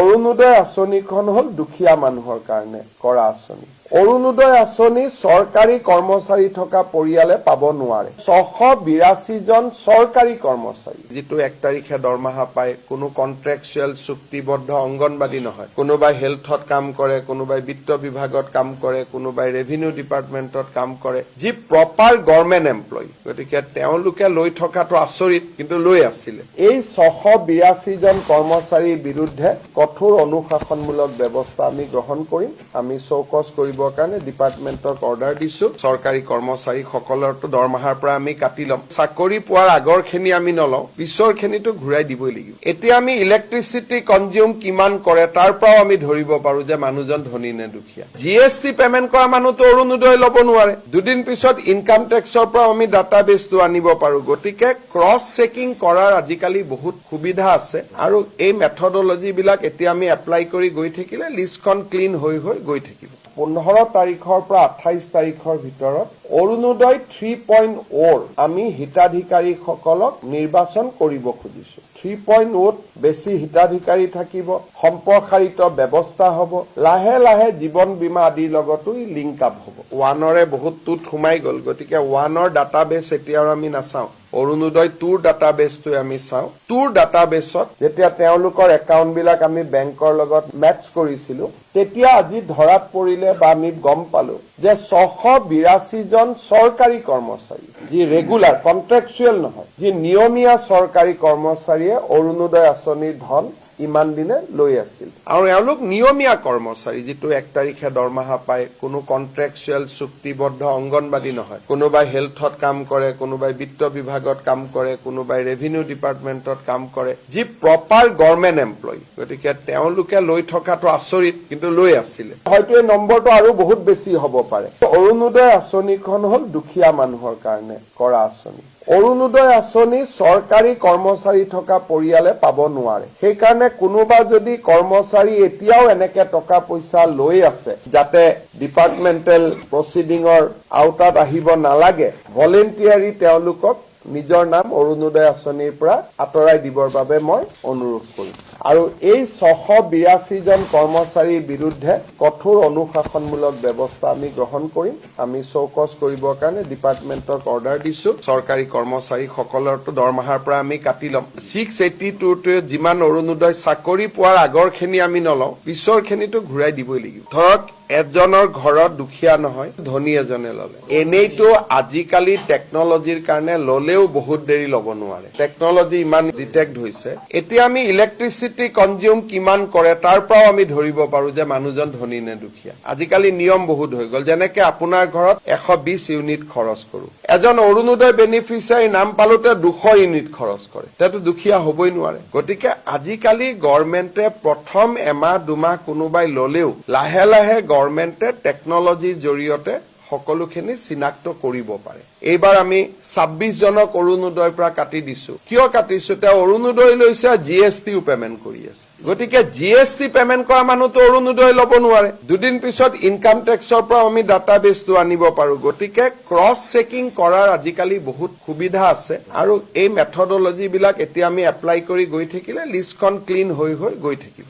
অৰুণোদয় আঁচনিখন হল দুখীয়া মানুহৰ কাৰণে কৰা আঁচনি। অৰুণোদয় আঁচনি চৰকাৰী কৰ্মচাৰী থকা পৰিয়ালে পাব নোৱাৰে। 682 জন চৰকাৰী কৰ্মচাৰী যিটো 1 তাৰিখে দৰমহা পায়, কোনো কন্ট্ৰেকচুৱেল চুক্তিবদ্ধ অংগনবাদী নহয়, কোনোবাই হেলথত কাম কৰে, কোনোবাই বিত্ত বিভাগত কাম কৰে, কোনোবাই ৰেভিনিউ ডিপাৰ্টমেণ্টত কাম কৰে, যি প্ৰপাৰ গভৰ্ণমেণ্ট এমপ্লয়ী। গতিকে তেওঁলোকে লৈ থকাটো আচৰিত, কিন্তু লৈ আছিলে। এই 682 জন কৰ্মচাৰীৰ বিৰুদ্ধে কঠোৰ অনুশাসনমূলক ব্যৱস্থা আমি গ্ৰহণ কৰিম। আমি চৌকছ কৰিব কাৰণে ডিপাৰ্টমেণ্টক অৰ্ডাৰ দিছো। চৰকাৰী কৰ্মচাৰীসকলৰটো দৰমহাৰ পৰা আমি কাটি ল'ম। চাকৰি পোৱাৰ আগৰখিনি আমি নলওঁ, পিছৰখিনিটো ঘূৰাই দিবই লাগিব। এতিয়া আমি ইলেক্ট্ৰিচিটি কনজিউম কিমান কৰে তাৰ পৰাও আমি ধৰিব পাৰো যে মানুহজন ধনী নে দুখীয়া। GST পেমেণ্ট কৰা মানুহটো অৰুণোদয় ল'ব নোৱাৰে। দুদিন পিছত ইনকাম টেক্সৰ পৰা আমি ডাটাবেছটো আনিব পাৰো। গতিকে ক্ৰছ চেকিং কৰাৰ আজিকালি বহুত সুবিধা আছে আৰু এই মেথডলজি বিলাক এতিয়া আমি এপ্লাই কৰি গৈ থাকিলে লিষ্টখন ক্লিন হৈ গৈ থাকিব। 15 তাৰিখৰ পৰা 28 তাৰিখৰ ভিতৰত অৰুণোদয় 3.0 আমি হিতাধিকাৰীসকলক নিৰ্বাচন কৰিব খুজিছো। 3.0 বেছি হিতাধিকাৰী থাকিব, সম্প্ৰসাৰিত ব্যৱস্থা হ'ব, লাহে লাহে জীৱন বীমা আদিৰ লগতো লিংক আপ হ'ব। 1ৰে বহুত টুত সোমাই গ'ল, গতিকে 1ৰ ডাটাবেছ এতিয়া আমি নাচাওঁ। অৰুণোদয় 2ৰ ডাটাবেছটো আমি চাওঁ। 2ৰ ডাটাবেছত যেতিয়া তেওঁলোকৰ একাউণ্টবিলাক আমি বেংকৰ লগত মেটচ কৰিছিলো, তেতিয়া আজি ধৰাত পৰিলে বা আমি গম পালো যে 682 জন চৰকাৰী কৰ্মচাৰী, যি ৰেগুলাৰ কন্ট্ৰেকচুৱেল নহয়, যি নিয়মীয়া চৰকাৰী কৰ্মচাৰীয়ে অৰুণোদয় আঁচনিৰ ধন ইমান দিনে লৈ আছিল। আৰু এওঁলোক নিয়মীয়া কৰ্মচাৰী, যিটো 1 তাৰিখে দৰমহা পায়, কোনো কন্ট্ৰেকচুৱেল চুক্তিবদ্ধ অংগনবাদী নহয়, কোনোবাই হেলথত কাম কৰে, কোনোবাই বিত্ত বিভাগত কাম কৰে, কোনোবাই ৰেভিনিউ ডিপাৰ্টমেণ্টত কাম কৰে, যি প্ৰপাৰ গভৰ্ণমেণ্ট এমপ্লয়ী। গতিকে তেওঁলোকে লৈ থকাটো আচৰিত, কিন্তু লৈ আছিলে। হয়তো এই নম্বৰটো আৰু বহুত বেছি হ'ব পাৰে। অৰুণোদয় আঁচনিখন হল দুখীয়া মানুহৰ কাৰণে কৰা আঁচনি। অৰুণোদয় আঁচনি চৰকাৰী কৰ্মচাৰী থকা পৰিয়ালে পাব নোৱাৰে। সেইকাৰণে কোনোবা যদি কৰ্মচাৰী এতিয়াও এনেকে টকা পইচা লৈ আছে, যাতে ডিপাৰ্টমেণ্টেল প্ৰচিডিঙৰ আওতাত আহিব নালাগে, ভলেণ্টিয়াৰী তেওঁলোকক নিজৰ নাম অৰুণোদয় আঁচনিৰ পৰা আঁতৰাই দিবৰ বাবে মই অনুৰোধ কৰিম। আৰু এই 682 জন কৰ্মচাৰীৰ বিৰুদ্ধে কঠোৰ অনুশাসনমূলক ব্যৱস্থা আমি গ্ৰহণ কৰিম। আমি চৌকছ কৰিবৰ কাৰণে ডিপাৰ্টমেণ্টক অৰ্ডাৰ দিছো। চৰকাৰী কৰ্মচাৰীসকলৰটো দৰমহাৰ পৰা আমি কাটি ল'ম। 682টোৱে যিমান অৰুণোদয় চাকৰি পোৱাৰ আগৰখিনি আমি নলওঁ, পিছৰখিনিটো ঘূৰাই দিবই লাগিব। ধৰক এজনৰ ঘৰত দুখীয়া নহয়, ধনী এজনে ল'লে। এনেইতো আজিকালি টেকনলজিৰ কাৰণে ল'লেও বহুত দেৰি ল'ব নোৱাৰে। টেকনলজি ইমান ডিটেক্ট হৈছে। এতিয়া আমি ইলেক্ট্ৰিচিটি কনজিউম কিমান কৰে তাৰ পৰাও আমি ধৰিব পাৰো যে মানুহজন ধনী নে দুখীয়া। আজিকালি নিয়ম বহুত হৈ গ'ল। যেনেকে আপোনাৰ ঘৰত 120 ইউনিট খৰচ কৰো, এজন অৰুণোদয় বেনিফিচিয়াৰী নাম পালোতে 200 ইউনিট খৰচ কৰে, তেওঁতো দুখীয়া হ'বই নোৱাৰে। গতিকে আজিকালি গভৰ্ণমেণ্টে প্ৰথম এমাহ দুমাহ কোনোবাই ল'লেও লাহে লাহে গভৰ্ণমেণ্টে টেকনলজিৰ জৰিয়তে সকলোখিনি চিনাক্ত কৰিব পাৰে। এইবাৰ আমি 26 জনক অৰুণোদয়ৰ পৰা কাটি দিছো। কিয় কাটিছো? তেওঁ অৰুণোদয় লৈছে, GSTও পেমেণ্ট কৰি আছে। গতিকে GST পেমেণ্ট কৰা মানুহটো অৰুণোদয় ল'ব নোৱাৰে। দুদিন পিছত ইনকাম টেক্সৰ পৰা আমি ডাটাবেছটো আনিব পাৰো। গতিকে ক্ৰছ চেকিং কৰাৰ আজিকালি বহুত সুবিধা আছে আৰু এই মেথডলজি বিলাক এতিয়া আমি এপ্লাই কৰি গৈ থাকিলে লিষ্টখন ক্লিন হৈ গৈ থাকিব।